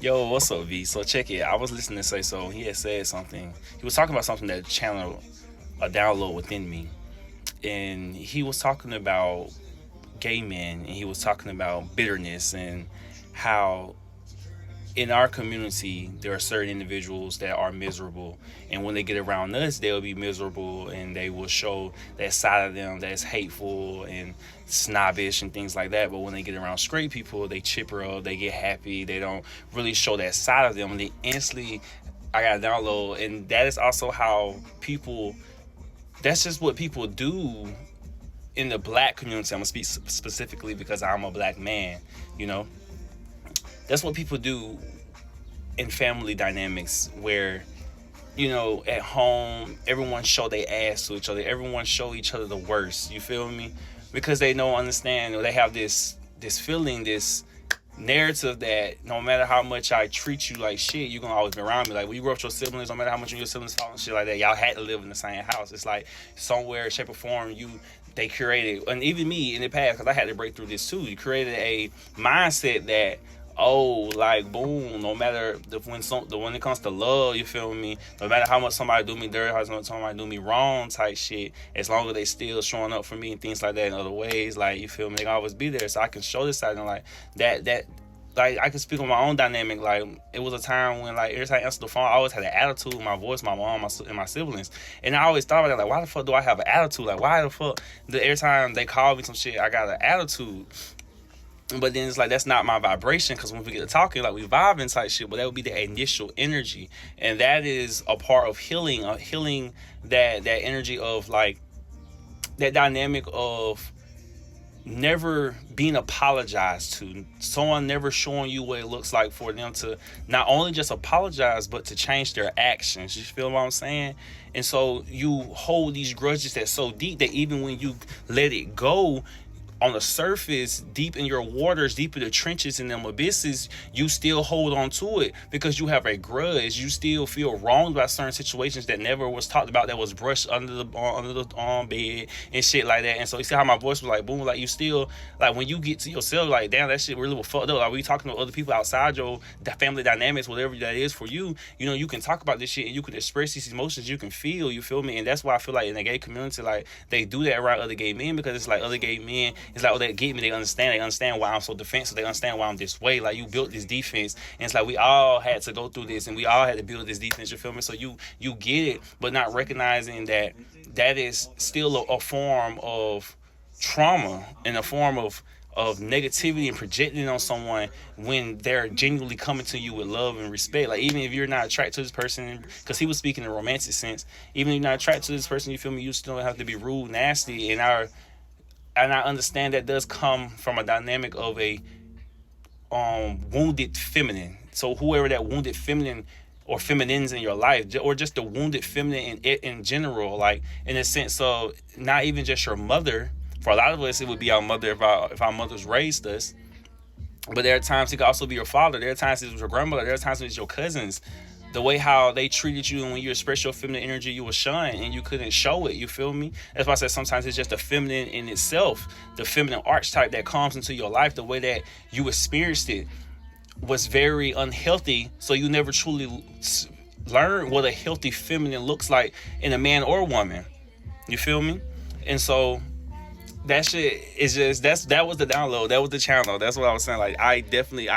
Yo, what's up, V? So check it. I was listening to Say So. He had said something. He was talking about something that channeled a download within me, and he was talking about gay men, and he was talking about bitterness and how in our community there are certain individuals that are miserable, and when they get around us they'll be miserable, and they will show that side of them that's hateful and snobbish and things like that. But when they get around straight people, they chipper up, they get happy, they don't really show that side of them, and they instantly, I got a download. And that is also how people, that's just what people do in the black community. I'm gonna speak specifically because I'm a black man, you know. That's what people do in family dynamics, where at home everyone show their ass to each other, everyone show each other the worst, you feel me, because they don't understand, or they have this feeling, this narrative that no matter how much I treat you like shit, you're gonna always be around me. Like when you grew up with your siblings, no matter how much your siblings fought and shit like that, y'all had to live in the same house. It's like somewhere, shape or form, they created, and even me in the past, because I had to break through this too, you created a mindset that, oh, like boom, no matter when it comes to love, you feel me, no matter how much somebody do me dirty, how much somebody do me wrong type shit, as long as they still showing up for me and things like that in other ways, like, you feel me, they can always be there, so I can show this side. And like that like I can speak on my own dynamic. Like it was a time when, like, every time I answered the phone, I always had an attitude with my voice, my mom, and my siblings. And I always thought about that, like, why the fuck do I have an attitude? Like, why the fuck every time they call me some shit, I got an attitude? But then it's like, that's not my vibration, because when we get to talking, like, we vibing type shit, but that would be the initial energy. And that is a part of healing, that energy of, like, that dynamic of never being apologized to, someone never showing you what it looks like for them to not only just apologize, but to change their actions. You feel what I'm saying? And so you hold these grudges that's so deep that even when you let it go, on the surface, deep in your waters, deep in the trenches and them abysses, you still hold on to it because you have a grudge. You still feel wronged by certain situations that never was talked about, that was brushed under the bed and shit like that. And so you see how my voice was like boom, like you still, like, when you get to yourself, like, damn, that shit really was fucked up. Like, we talking to other people outside your family dynamics, whatever that is for you, you can talk about this shit and you can express these emotions, you can feel, you feel me? And that's why I feel like in the gay community, like, they do that around other gay men, because it's like other gay men, it's like, oh, they get me, they understand why I'm so defensive, they understand why I'm this way. Like, you built this defense, and it's like we all had to go through this, and we all had to build this defense, you feel me? So you get it, but not recognizing that that is still a form of trauma, and a form of negativity, and projecting it on someone when they're genuinely coming to you with love and respect. Like, even if you're not attracted to this person, because he was speaking in a romantic sense, even if you're not attracted to this person, you feel me, you still have to be rude, nasty. And I understand that does come from a dynamic of a wounded feminine. So whoever that wounded feminine or feminines in your life, or just the wounded feminine in general, like, in a sense of not even just your mother. For a lot of us, it would be our mother if our mothers raised us. But there are times it could also be your father. There are times it was your grandmother. There are times it was your cousins. The way how they treated you, and when you express your feminine energy, you were shunned and you couldn't show it. You feel me? That's why I said sometimes it's just the feminine in itself, the feminine archetype that comes into your life. The way that you experienced it was very unhealthy, so you never truly learn what a healthy feminine looks like in a man or a woman. You feel me? And so that shit is just, that was the download, that was the channel. That's what I was saying. Like, I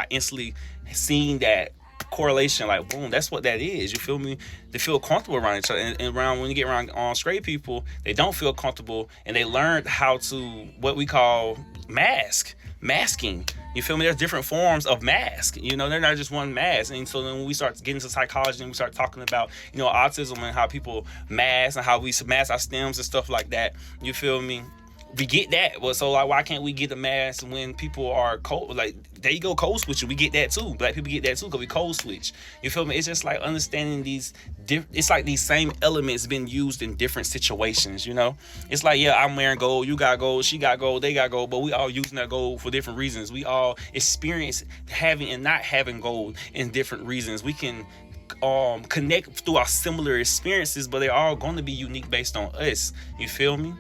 instantly seen that correlation, like boom, that's what that is, you feel me? They feel comfortable around each other, and around, when you get around straight people, they don't feel comfortable, and they learned how to, what we call masking, you feel me? There's different forms of mask, they're not just one mask. And so then when we start getting into psychology and we start talking about autism and how people mask and how we mask our stems and stuff like that, you feel me? We get that. Well, so like, why can't we get the mask when people are cold? Like, there you go, code switching. We get that too. Black people get that too, because we code switch. You feel me? It's just like understanding these. It's like these same elements being used in different situations. It's like, yeah, I'm wearing gold, you got gold, she got gold, they got gold, but we all using that gold for different reasons. We all experience having and not having gold in different reasons. We can connect through our similar experiences, but they're all going to be unique based on us. You feel me?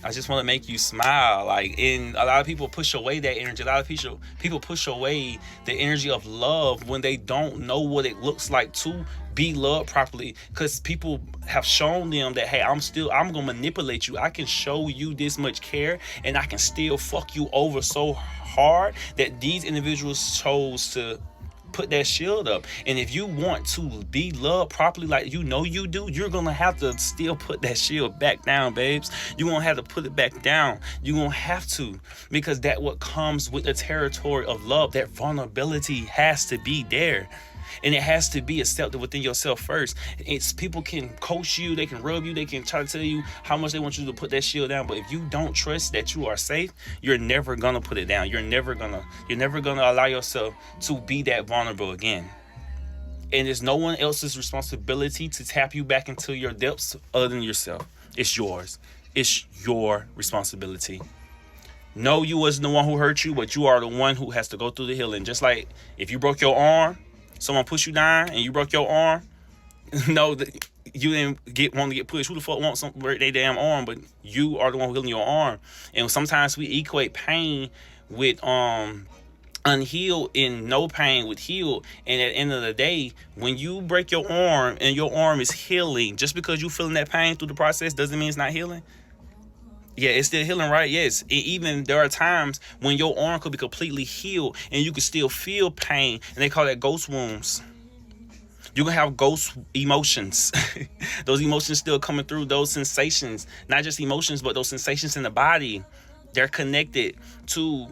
I just want to make you smile. Like, and a lot of people push away that energy. A lot of people push away the energy of love when they don't know what it looks like to be loved properly. Because people have shown them that, hey, I'm gonna manipulate you. I can show you this much care, and I can still fuck you over so hard that these individuals chose to put that shield up. And if you want to be loved properly, like you do, you're gonna have to still put that shield back down, babes. You're gonna have to put it back down. You're gonna have to, because that what comes with the territory of love. That vulnerability has to be there, and it has to be accepted within yourself first. It's people can coach you, they can rub you, they can try to tell you how much they want you to put that shield down, but if you don't trust that you are safe, you're never gonna put it down. You're never gonna allow yourself to be that vulnerable again. And it's no one else's responsibility to tap you back into your depths other than yourself. It's yours. It's your responsibility. No, you wasn't the one who hurt you, but you are the one who has to go through the healing. Just like if you broke your arm, someone pushed you down and you broke your arm, no, that you didn't want to get pushed. Who the fuck wants some break their damn arm? But you are the one healing your arm. And sometimes we equate pain with unhealed and no pain with healed. And at the end of the day, when you break your arm and your arm is healing, just because you feeling that pain through the process doesn't mean it's not healing. Yeah, it's still healing, right? Yes. Even there are times when your arm could be completely healed and you can still feel pain, and they call that ghost wounds. You can have ghost emotions. Those emotions still coming through, those sensations, not just emotions, but those sensations in the body. They're connected to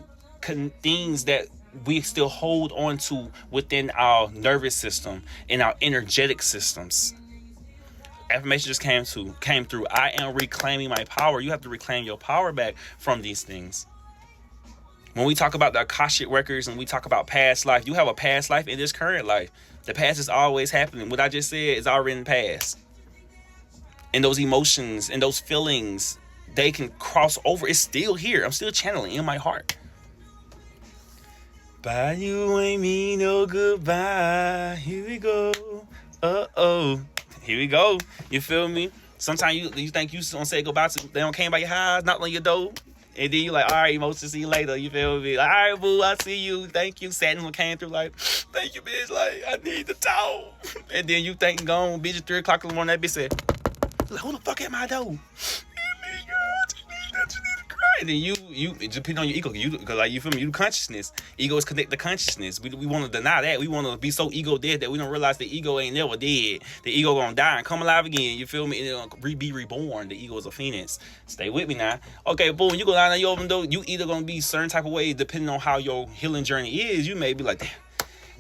things that we still hold on to within our nervous system and our energetic systems. Affirmation just came through. I am reclaiming my power. You have to reclaim your power back from these things. When we talk about the Akashic records and we talk about past life, you have a past life in this current life. The past is always happening. What I just said is already in the past. And those emotions and those feelings, they can cross over. It's still here. I'm still channeling in my heart. Bye, you ain't mean no goodbye. Here we go. Uh-oh. Here we go. You feel me? Sometimes you think you gonna say goodbye to, they don't came by your house, knock on your door, and then you like, all right, emotions, see you later. You feel me? Like, all right, boo, I see you. Thank you. Satin came through like, thank you, bitch. Like, I need to talk. And then you think gone, bitch, at 3 o'clock in the morning. That bitch said, like, who the fuck at my door? And then you it depends on your ego. Cause like, you feel me? You consciousness. Ego is connected to consciousness. We want to deny that. We want to be so ego dead that we don't realize the ego ain't never dead. The ego gonna die and come alive again. You feel me? And it'll be reborn. The ego is a phoenix. Stay with me now. Okay, boom. You go down there, you open the door. You either gonna be certain type of way depending on how your healing journey is. You may be like,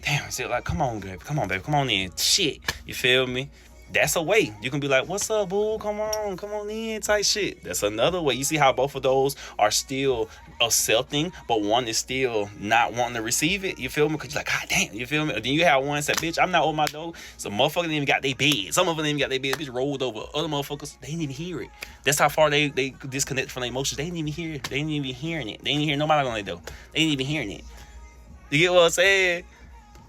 damn. It's like, come on, baby. Come on in. Shit. You feel me? That's a way. You can be like, what's up, boo? Come on in, type shit. That's another way. You see how both of those are still accepting, but one is still not wanting to receive it. You feel me? Because you're like, God damn, you feel me? Then you have one say, bitch, I'm not on my door. Some motherfuckers ain't even got their bed. Some of them ain't even got their bed. Bitch rolled over. Other motherfuckers, they didn't even hear it. That's how far they disconnect from their emotions. They didn't even hear it. They ain't even hearing it. They ain't hear nobody on their door. They ain't even hearing it. You get what I'm saying?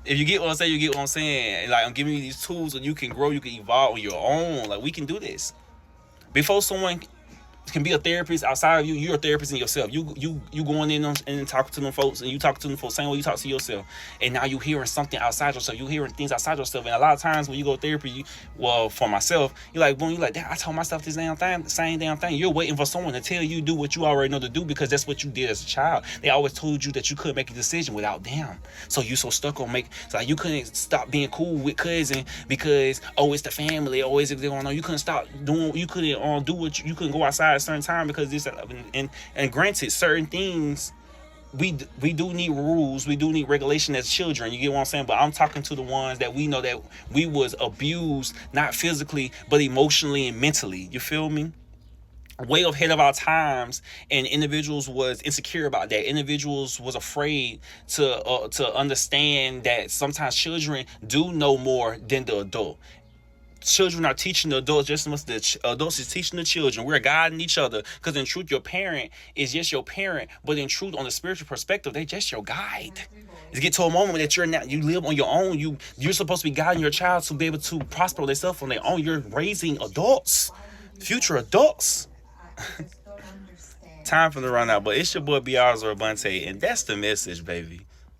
If you get what I'm saying, you get what I'm saying. Like, I'm giving you these tools so you can grow, you can evolve on your own. Like, we can do this. Before someone can be a therapist outside of you, you're a therapist in yourself. You going in and talking to them folks, and you talk to them folks same way you talk to yourself. And now you hearing something outside yourself. You hearing things outside yourself. And a lot of times when you go to therapy, for myself, you're like, boom, you're like, damn, I told myself this damn thing, the same damn thing. You're waiting for someone to tell you do what you already know to do, because that's what you did as a child. They always told you that you couldn't make a decision without them. So you so stuck on so like, you couldn't stop being cool with cousin because, oh, it's the family, oh, it's going on. You couldn't stop doing, you couldn't do what you couldn't go outside at a certain time because this, and granted, certain things we do need rules, we do need regulation as children. You get what I'm saying? But I'm talking to the ones that we know that we was abused, not physically, but emotionally and mentally. You feel me? Way ahead of our times, and individuals was insecure about that. Individuals was afraid to understand that sometimes children do know more than the adult. Children are teaching the adults just as much as the adults is teaching the children. We're guiding each other, because in truth, your parent is just your parent, but in truth, on the spiritual perspective, they just your guide. You get to a moment that you live on your own. You're supposed to be guiding your child to be able to prosper themselves on their own. You're raising adults, future adults. time for them to run out. But it's your boy BR's or Bunte, and that's the message, baby.